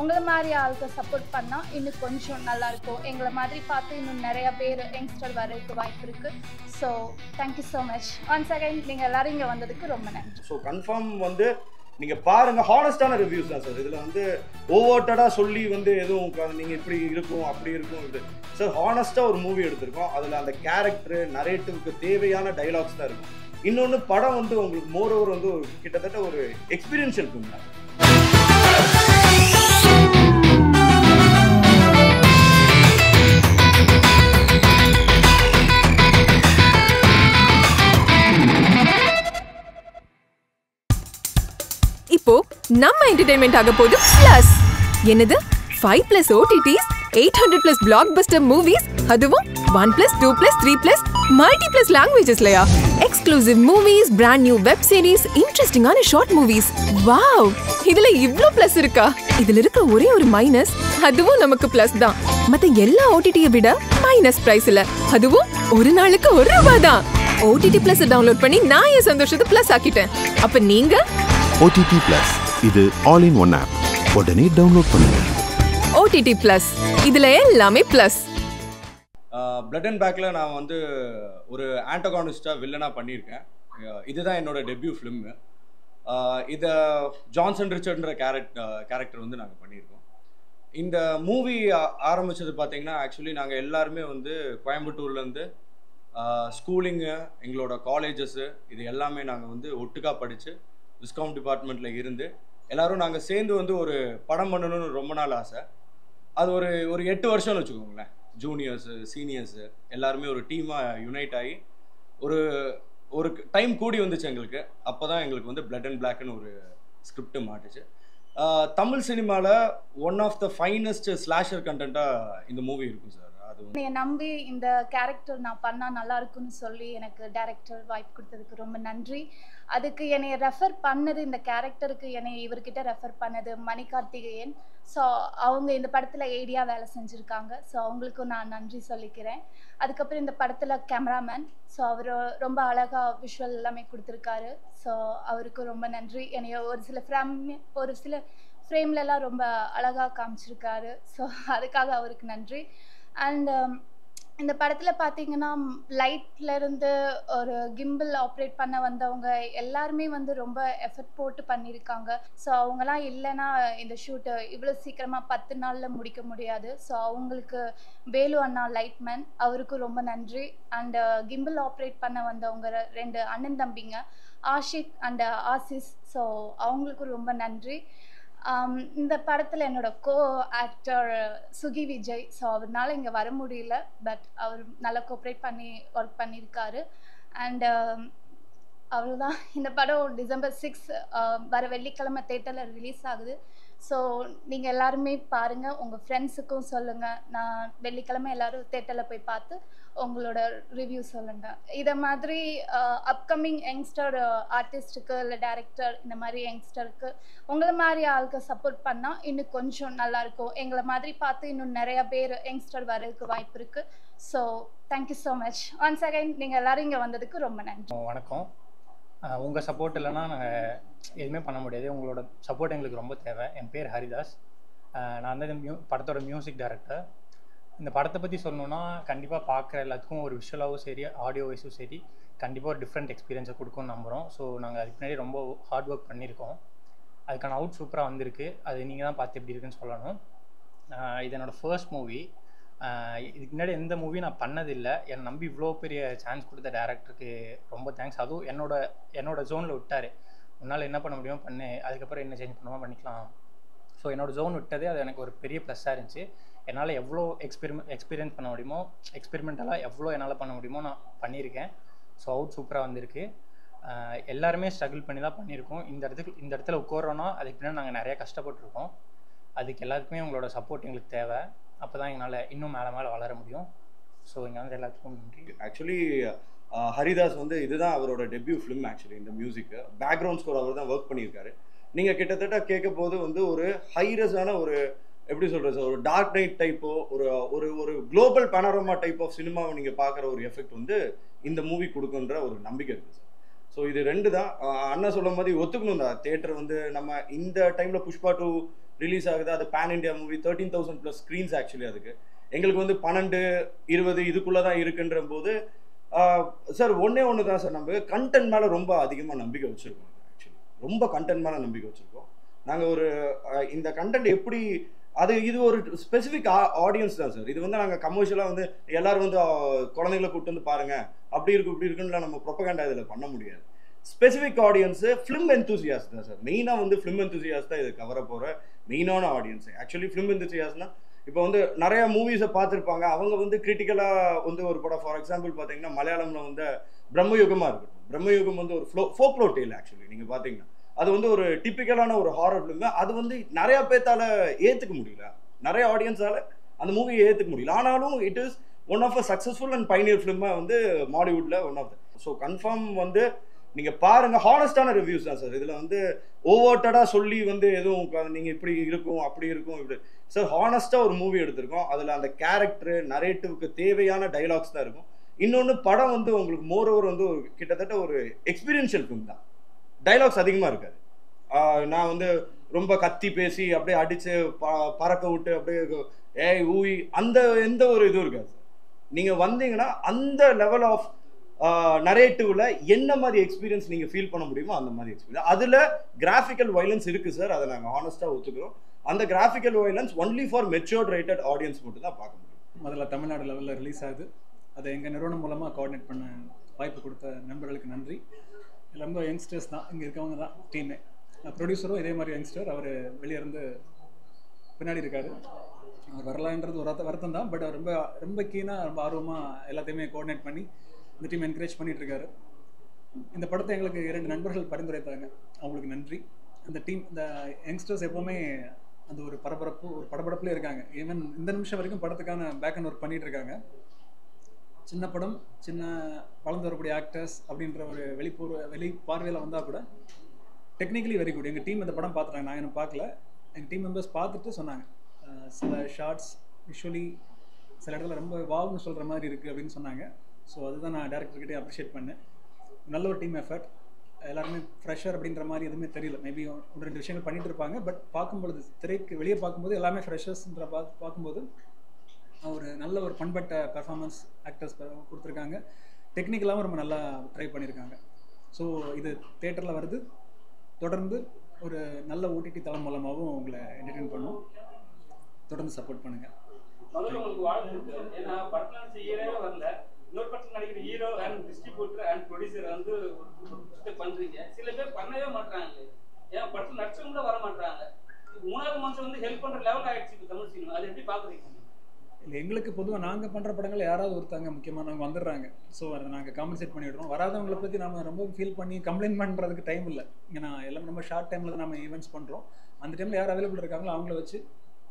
உங்களை மாதிரி ஆளுக்கு சப்போர்ட் பண்ணால் இன்னும் கொஞ்சம் நல்லாயிருக்கும். எங்களை மாதிரி பார்த்து இன்னும் நிறையா பேர் யங்ஸ்டர் வரதுக்கு வாய்ப்பு இருக்குது. So thank you so much. Once again நீங்கள் எல்லோரும் இங்கே வந்ததுக்கு ரொம்ப நன்றி. ஸோ கன்ஃபார்ம் வந்து நீங்கள் பாருங்கள், ஹானஸ்டான ரிவ்யூஸ் தான் சார். இதில் வந்து ஓவர்ட்டடாக சொல்லி வந்து எதுவும் நீங்கள் இப்படி இருக்கும் அப்படி இருக்கும் இது சார். ஹானஸ்ட்டாக ஒரு மூவி எடுத்திருக்கோம். அதில் அந்த கேரக்டரு நரேட்டிவ்க்கு தேவையான டைலாக்ஸ் தான் இருக்கும். இன்னொன்று படம் வந்து உங்களுக்கு மோர் ஓவர் வந்து ஒரு கிட்டத்தட்ட ஒரு எக்ஸ்பீரியன்ஷியல் ஃபிலிம் தான். இப்போ நம்ம என்டர்டெயின்மெண்ட் ஆக போகுது பிளஸ். என்னது 5+ OTTs, 800+ பிளாக்பஸ்டர் மூவிஸ், அதுவும் 1+, 2+, 3+, மல்டி+ லாங்குவேஜஸ்லயா? Exclusive movies, brand new web series, இன்ட்ரெஸ்டிங்கான ஷார்ட் மூவிஸ். வாவ், இதுல இவ்ளோ பிளஸ் இருக்கா? இதுல இருக்க ஒரே ஒரு மைனஸ், அதுவும் நமக்கு பிளஸ் தான். மத்த எல்லா OTT-ய விட மைனஸ் பிரைஸ் இல்ல, அதுவும் ஒரு நாளுக்கு ₹1 தான். OTT Plus டவுன்லோட் பண்ணி நான் என் சந்தோஷத்தை பிளஸ் ஆக்கிட்டேன். அப்ப நீங்க OTT Plus, இது ஆல் இன் ஒன் ஆப். உடனே டவுன்லோட் பண்ணுங்க. OTT Plus, இதுல எல்லாமே பிளஸ். பிளட் அண்ட் பேக்கில் நான் வந்து ஒரு ஆன்டகானிஸ்டாக வில்லனாக பண்ணியிருக்கேன். இதுதான் என்னோட டெபியூ ஃபிலிம்மு. இதை ஜான்சன் ரிச்சர்ட்ன்ற கேரக்டர் வந்து நாங்கள் பண்ணியிருக்கோம். இந்த மூவி ஆரம்பித்தது பார்த்திங்கன்னா, ஆக்சுவலி நாங்கள் எல்லாருமே வந்து கோயம்புத்தூர்லேருந்து ஸ்கூலிங்கு, எங்களோட காலேஜஸ்ஸு, இது எல்லாமே நாங்கள் வந்து ஒட்டுக்காக படித்து டிஸ்கவுண்ட் டிபார்ட்மெண்ட்டில் இருந்து எல்லோரும் நாங்கள் சேர்ந்து வந்து ஒரு படம் பண்ணணும்னு ரொம்ப நாள் ஆசை. அது ஒரு 8 வருஷம்னு வச்சுக்கோங்களேன். ஜூனியர்ஸு, சீனியர்ஸு எல்லாருமே ஒரு டீமாக யுனைட் ஆகி ஒரு டைம் கூடி வந்துச்சு எங்களுக்கு. அப்போ தான் எங்களுக்கு வந்து பிளட் அண்ட் பிளாக்னு ஒரு ஸ்கிரிப்ட் மாட்டுச்சு. தமிழ் சினிமாவில் one of the finest slasher கண்டென்ட்டாக இந்த மூவி இருக்கும் சார். என்னை நம்பி இந்த கேரக்டர் நான் பண்ணால் நல்லா இருக்குன்னு சொல்லி எனக்கு டைரக்டர் வாய்ப்பு கொடுத்ததுக்கு ரொம்ப நன்றி. அதுக்கு என்னை ரெஃபர் பண்ணது, இந்த கேரக்டருக்கு என்னை இவர்கிட்ட ரெஃபர் பண்ணது மணிகார்த்திகேயன். ஸோ அவங்க இந்த படத்தில் ஏடியாக வேலை செஞ்சுருக்காங்க. ஸோ அவங்களுக்கும் நான் நன்றி சொல்லிக்கிறேன். அதுக்கப்புறம் இந்த படத்தில் கேமராமேன், ஸோ அவர் ரொம்ப அழகாக விஷுவல் எல்லாமே கொடுத்துருக்காரு. ஸோ அவருக்கும் ரொம்ப நன்றி. என்னை ஒரு சில ஃப்ரேம்லலாம் ரொம்ப அழகாக காமிச்சிருக்காரு. ஸோ அதுக்காக அவருக்கு நன்றி. அண்ட் இந்த படத்தில் பார்த்தீங்கன்னா, லைட்லேருந்து ஒரு கிம்பிள் ஆப்ரேட் பண்ண வந்தவங்க எல்லாருமே வந்து ரொம்ப எஃபர்ட் போட்டு பண்ணியிருக்காங்க. ஸோ அவங்களாம் இல்லைன்னா இந்த ஷூட்டை இவ்வளோ சீக்கிரமாக 10 நாளில் முடிக்க முடியாது. ஸோ அவங்களுக்கு வேலு அண்ணா லைட்மேன், அவருக்கும் ரொம்ப நன்றி. அண்ட் கிம்பிள் ஆப்ரேட் பண்ண வந்தவங்க 2 அண்ணன் தம்பிங்க, ஆஷிக் அண்ட் ஆசிஸ். ஸோ அவங்களுக்கும் ரொம்ப நன்றி. இந்த படத்தில் என்னோட co actor Suki Vijay. So அவர்னால இங்கே வர முடியல, பட் அவர் நல்லா கோஆப்ரேட் பண்ணி ஒர்க் பண்ணியிருக்காரு. அண்ட் அவ்வளோதான். இந்த படம் டிசம்பர் 6 வர வெள்ளிக்கிழமை தேட்டரில் ரிலீஸ் ஆகுது. ஸோ நீங்கள் எல்லாருமே பாருங்கள், உங்கள் ஃப்ரெண்ட்ஸுக்கும் சொல்லுங்கள். நான் வெள்ளிக்கிழமை எல்லோரும் தேட்டரில் போய் பார்த்து உங்களோட ரிவ்யூ சொல்லுங்கள். இதை மாதிரி அப்கமிங் யங்ஸ்டர் ஆர்டிஸ்ட்டுக்கு இல்லை டைரக்டர், இந்த மாதிரி யங்ஸ்டருக்கு உங்களை மாதிரி ஆளுக்கு சப்போர்ட் பண்ணால் இன்னும் கொஞ்சம் நல்லாயிருக்கும். எங்களை மாதிரி பார்த்து இன்னும் நிறையா பேர் யங்ஸ்டர் வரதுக்கு வாய்ப்பு இருக்குது. So thank you so much. Once again நீங்கள் எல்லோரும் இங்கே வந்ததுக்கு ரொம்ப நன்றி. வணக்கம். உங்கள் சப்போர்ட் இல்லைன்னா நாங்கள் எதுவுமே பண்ண முடியாது. உங்களோட சப்போர்ட் எங்களுக்கு ரொம்ப தேவை. என் பேர் ஹரிதாஸ். நான் வந்து படத்தோட மியூசிக் டைரக்டர். இந்த படத்தை பற்றி சொல்லணுன்னா, கண்டிப்பாக பார்க்குற எல்லாத்துக்கும் ஒரு விஷுவலாகவும் சரி, ஆடியோ வைஸும் சரி, கண்டிப்பாக ஒரு டிஃப்ரெண்ட் எக்ஸ்பீரியன்ஸை கொடுக்கும்னு நம்புகிறோம். ஸோ நாங்கள் அதுக்கு முன்னாடி ரொம்ப ஹார்ட் ஒர்க் பண்ணியிருக்கோம். அதுக்கான அவுட் சூப்பராக வந்திருக்கு. அது நீங்கள் தான் பார்த்து எப்படி இருக்குன்னு சொல்லணும். இது என்னோடய ஃபர்ஸ்ட் மூவி. இதுக்கு முன்னாடி எந்த மூவி நான் பண்ணதில்லை. என்னை நம்பி இவ்வளோ பெரிய சான்ஸ் கொடுத்த டேரக்டருக்கு ரொம்ப தேங்க்ஸ். அதுவும் என்னோட ஜோனில் விட்டார். உன்னால் என்ன பண்ண முடியுமோ பண்ணு, அதுக்கப்புறம் என்ன சேஞ்ச் பண்ணுவோம் பண்ணிக்கலாம். ஸோ என்னோடய ஜோன் விட்டது அது எனக்கு ஒரு பெரிய ப்ளஸ்ஸாக இருந்துச்சு. என்னால் எவ்வளோ எக்ஸ்பீரியன்ஸ் பண்ண முடியுமோ, எக்ஸ்பெரிமெண்டலாக எவ்வளோ என்னால் பண்ண முடியுமோ நான் பண்ணியிருக்கேன். ஸோ அவுட் சூப்பராக வந்திருக்கு. எல்லாருமே ஸ்ட்ரகிள் பண்ணி தான் பண்ணியிருக்கோம். இந்த இடத்துல உட்காரோன்னா அதுக்கு பின்னாடி நாங்கள் நிறையா கஷ்டப்பட்டுருக்கோம். அதுக்கு எல்லாத்துக்குமே உங்களோட சப்போர்ட் எங்களுக்கு தேவை. அப்போ தான் எங்களால் இன்னும் மேலே வளர முடியும். ஸோ இங்கே வந்து எல்லாத்துக்கும் நன்றி. ஆக்சுவலி ஹரிதாஸ் வந்து இதுதான் அவரோட டெபியூ ஃபிலிம். ஆக்சுவலி இந்த மியூசிக்கு பேக்ரவுண்ட் ஸ்கோர் அவர் தான் ஒர்க் பண்ணியிருக்காரு. நீங்கள் கிட்டத்தட்ட கேட்க போது வந்து ஒரு ஹைரஸான ஒரு எப்படி சொல்கிறது சார், ஒரு டார்க் நைட் டைப்போ ஒரு ஒரு ஒரு குளோபல் பனோரமா டைப் ஆஃப் சினிமாவை நீங்கள் பார்க்குற ஒரு எஃபெக்ட் வந்து இந்த மூவி கொடுக்குன்ற ஒரு நம்பிக்கை இருக்குது சார். ஸோ இது 2 தான். அண்ணா சொல்லும் போது ஒத்துக்கணும் தான். தேட்டர் வந்து நம்ம இந்த டைமில் புஷ்பா 2 ரிலீஸ் ஆகுது. அது pan India movie, 13,000+ screens actually. அதுக்கு எங்களுக்கு வந்து 12-20 இதுக்குள்ளே தான் இருக்குன்ற போது சார் ஒன்று தான் சார், நம்ம கண்டென்ட் மேலே ரொம்ப அதிகமாக நம்பிக்கை வச்சுருக்கோம். ஆக்சுவலி ரொம்ப கண்டென்ட் மேலே நம்பிக்கை வச்சுருக்கோம். நாங்கள் ஒரு இந்த கண்டென்ட் எப்படி இது ஒரு ஸ்பெசிஃபிக் ஆடியன்ஸ் தான் சார். இது வந்து நாங்கள் கமர்ஷியலாக வந்து எல்லோரும் வந்து குழந்தைங்களை கூப்பிட்டு வந்து பாருங்கள் அப்படி இருக்கு இப்படி இருக்குன்னு நம்ம ப்ரொபகண்டா இதில் பண்ண முடியாது. ஸ்பெசிஃபிக் ஆடியன்ஸு ஃபிலிம் எந்தூசியாஸ்ட் தான் சார். மெயினாக வந்து ஃபிலிம் எந்தூசியாஸ்ட் தான் இது கவர போகிற மெயினான ஆடியன்ஸு. ஆக்சுவலி ஃபிலிம் எந்தூசியாஸ்ட்னா இப்போ வந்து நிறையா மூவிஸை பார்த்துருப்பாங்க. அவங்க வந்து கிரிட்டிக்கலாக வந்து ஒரு படம் ஃபார் எக்ஸாம்பிள் பார்த்தீங்கன்னா மலையாளமில் வந்து பிரம்மயுகமாக இருக்கட்டும். பிரம்மயுகம் வந்து ஒரு ஃபோக்லோ டேல். ஆக்சுவலி நீங்கள் பார்த்தீங்கன்னா அது வந்து ஒரு டிப்பிக்கலான ஒரு ஹாரர் ஃபிலிம். அது வந்து நிறையா பேர்த்தால் ஏற்றுக்க முடியல, நிறைய ஆடியன்ஸால் அந்த மூவியை ஏற்றுக்க முடியல. ஆனாலும் it is one of a successful and pioneer ஃபிலிமாக வந்து மாலிவுட்டில் one of the. So confirm வந்து நீங்கள் பாருங்கள், ஹானஸ்டான ரிவ்யூஸ் தான் சார். இதில் வந்து ஓவர்ட்டடாக சொல்லி வந்து எதுவும் நீங்கள் இப்படி இருக்கும் அப்படி இருக்கும் இப்படி சார், ஹானஸ்ட்டாக ஒரு மூவி எடுத்திருக்கோம். அதில் அந்த கேரக்டரு நரேட்டிவ்க்கு தேவையான டைலாக்ஸ் தான் இருக்கும். இன்னொன்று படம் வந்து உங்களுக்கு மோரோவர் வந்து ஒரு கிட்டத்தட்ட ஒரு எக்ஸ்பீரியன்ஷியல் ஃபிலிம் தான். டைலாக்ஸ் அதிகமாக இருக்காது. நான் வந்து ரொம்ப கத்தி பேசி அப்படியே அடித்து பறக்க விட்டு அப்படியே ஏய் ஊய் அந்த எந்த ஒரு இதுவும் இருக்காது சார். நீங்கள் வந்தீங்கன்னா அந்த லெவல் ஆஃப் நரேட்டிவ்ல என்ன மாதிரி எக்ஸ்பீரியன்ஸ் நீங்கள் ஃபீல் பண்ண முடியுமோ அந்த மாதிரி எக்ஸ்பீரியன்ஸ். அதில் கிராஃபிக்கல் வயலன்ஸ் இருக்குது சார், அதை நாங்கள் ஹானஸ்ட்டாக ஒத்துக்கிறோம். அந்த graphical violence only for matured rated audience மட்டும் தான் பார்க்க முடியும். முதல்ல தமிழ்நாடு லெவலில் ரிலீஸ் ஆகுது. அதை எங்கள் நிறுவனம் மூலமாக கோஆர்டினேட் பண்ண வாய்ப்பு கொடுத்த நண்பர்களுக்கு நன்றி. ரொம்ப யங்ஸ்டர்ஸ் தான் இங்கே இருக்கவங்க தான் டீமே. ப்ரொடியூசரும் இதே மாதிரி யங்ஸ்டர், அவர் வெளியே இருந்து பின்னாடி இருக்கார். அவர் வரலான்றது ஒரு வருத்தம் தான், பட் அவர் ரொம்ப ரொம்ப கீனாக ரொம்ப ஆர்வமாக எல்லாத்தையுமே கோஆர்டினேட் பண்ணி இந்த டீம் என்கரேஜ் பண்ணிகிட்டு இருக்காரு. இந்த படத்தை எங்களுக்கு 2 நண்பர்கள் பரிந்துரைத்தாங்க, அவங்களுக்கு நன்றி. அந்த டீம் இந்த யங்ஸ்டர்ஸ் எப்போவுமே அந்த ஒரு பரபரப்பு ஒரு படபடப்புலேயே இருக்காங்க. ஈவன் இந்த நிமிஷம் வரைக்கும் படத்துக்கான பேக் அண்ட் ஒர்க் பண்ணிகிட்டு இருக்காங்க. சின்ன படம், சின்ன வளர்ந்து வரக்கூடிய ஆக்டர்ஸ் அப்படின்ற ஒரு வெளி பார்வையில் வந்தால் கூட டெக்னிக்கலி வெரி குட். எங்கள் டீம் இந்த படம் பார்த்துட்டாங்க, நான் எனக்கு பார்க்கல. எங்கள் டீம் மெம்பர்ஸ் பார்த்துட்டு சொன்னாங்க சில ஷார்ட்ஸ் விஷுவலி சில இடத்துல ரொம்ப வாவ்னு சொல்கிற மாதிரி இருக்குது அப்படின்னு சொன்னாங்க. ஸோ அதுதான் நான் டேரக்டர்கிட்டே அப்ரிஷியேட் பண்ணேன். நல்ல ஒரு டீம் எஃபர்ட். எல்லாருமே ஃப்ரெஷர் அப்படின்ற மாதிரி எதுவுமே தெரியல. மேபி 1-2 விஷயங்கள் பண்ணிகிட்டு இருப்பாங்க, பட் பார்க்கும்பொழுது திரைக்கு வெளியே பார்க்கும்போது எல்லாமே ஃப்ரெஷர்ஸ்ன்ற பார்க்கும்போது ஒரு நல்ல ஒரு பண்பட்ட பெர்ஃபார்மன்ஸ் ஆக்டர்ஸ் கொடுத்துருக்காங்க. டெக்னிக்கலாகவும் ரொம்ப நல்லா ட்ரை பண்ணியிருக்காங்க. ஸோ இது தியேட்டரில் வருது. தொடர்ந்து ஒரு நல்ல ஓடிடி தளம் மூலமாகவும் உங்களை என்டர்டெயின் பண்ணும். தொடர்ந்து சப்போர்ட் பண்ணுங்கள். முதல்ல உங்களுக்கு வாழ்த்து இருக்கு. ஏன்னா படத்தில் செய்யவே வரல, இன்னொரு படத்தில் நடிக்கிற hero and distributor and producer வந்து பண்ணுறீங்க. சில பேர் பண்ணவே மாட்டாங்க. ஏன் படத்தில் நடிச்சவங்க கூட வர மாட்டாங்க. 3வது மனுஷன் வந்து ஹெல்ப் பண்ணுற லெவல் ஆகிடுச்சு இப்போ தமிழ் சினிமா. அது எப்படி பார்க்குறீங்க? இல்லை, எங்களுக்கு பொதுவாக நாங்கள் பண்ணுற படங்கள் யாராவது ஒருத்தாங்க முக்கியமானவங்க வந்துடுறாங்க. ஸோ அதை நாங்கள் காம்பன்சேட் பண்ணிவிடுறோம். வராதவங்களை பற்றி நம்ம ரொம்ப ஃபீல் பண்ணி கம்ப்ளைண்ட் பண்ணுறதுக்கு டைம் இல்லை. ஏன்னா எல்லாம் நம்ம ஷார்ட் டைமில் தான் நம்ம ஈவெண்ட்ஸ் பண்ணுறோம். அந்த டைமில் யார் அவைலபிள் இருக்காங்களோ அவங்கள வச்சு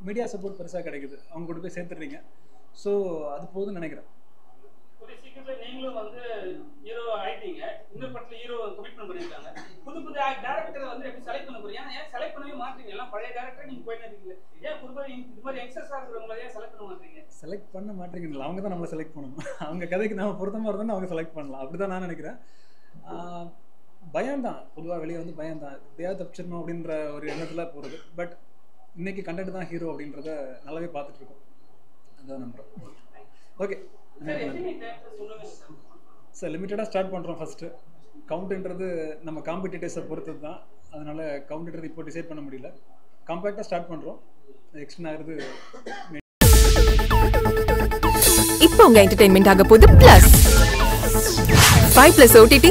மீடியா சப்போர்ட் பெருசாக கிடைக்குது, அவங்க கூட போய் சேர்த்துடுறீங்க. ஸோ அது போதும்னு நினைக்கிறேன். ஒரு சீக்கிரத்தில் நீங்களும் வந்து ஹீரோ ஆகிட்டீங்க, இன்னொரு படத்தில் ஹீரோ கமிட்மெண்ட் பண்ணியிருக்காங்க. புது டேரக்டரை வந்து எப்படி செலக்ட் பண்ண போறீங்க? ஏன் செலக்ட் பண்ணவே மாட்டீங்க? எல்லாம் பழைய டேரக்டர் நீங்கள் போயிட்டு இருக்கீங்க. ஏன் புது இது மாதிரி யங்ஸ்டர்ஸாக இருக்கிறவங்கள ஏன் செலக்ட் பண்ண மாட்டீங்க? செலக்ட் பண்ண மாட்டீங்கல்ல, அவங்க தான் நம்மளை செலக்ட் பண்ணணும். அவங்க கதைக்கு நம்ம பொருத்தமாக இருந்தோம்னு அவங்க செலக்ட் பண்ணலாம். அப்படி தான் நான் நினைக்கிறேன். பயம்தான், பொதுவாக வெளியே வந்து பயம்தான். எப்படியாவது தப்பிச்சிடணும் அப்படின்ற ஒரு எண்ணத்தில் போகிறது. பட் இன்னைக்கு கண்டென்ட் தான் ஹீரோ அப்படின்றத நல்லாவே பார்த்துட்டு இருக்கோம். அதான் நம்புகிறோம். ஓகே சார், லிமிட்டடாக ஸ்டார்ட் பண்ணுறோம். ஃபஸ்ட்டு கவுண்ட்டுன்றது நம்ம காம்படிட்டர்ஸை பொறுத்தது தான். அதனால் கவுண்ட்டுன்றது இப்போ டிசைட் பண்ண முடியல. காம்பேக்டாக ஸ்டார்ட் பண்ணுறோம். எக்ஸ்டன் ஆகிறது. இப்போ உங்க என்டர்டெயின்மெண்ட் ஆக போகுது plus 5+ OTT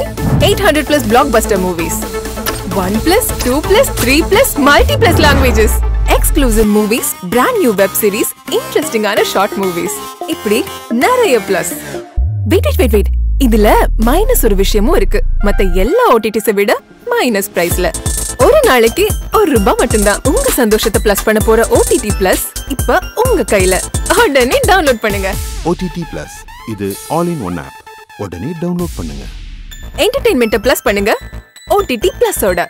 800+ blockbuster movies 1+, 2+, 3+ multi+ languages exclusive movies, brand new web series, interesting ஆன short movies. இப்படி நிறைய பிளஸ். வெயிட் இதுல மைனஸ் ஒரு விஷயமும் இருக்கு. மத்த எல்லா ஓடிடிஸை விட மைனஸ் பிரைஸ்ல ஒரு நாளைக்கு ₹1 மட்டும்தான். உங்க சந்தோஷத்தை பிளஸ் பண்ண போற OTT பிளஸ் இப்ப உங்க கையில. உடனே டவுன்லோட் பண்ணுங்க. OTT பிளஸ், இது ஆல் இன் ஒன் ஆப். உடனே டவுன்லோட் பண்ணுங்க. என்டர்டெயின்மெண்ட்டை பிளஸ் பண்ணுங்க OTT பிளஸோட.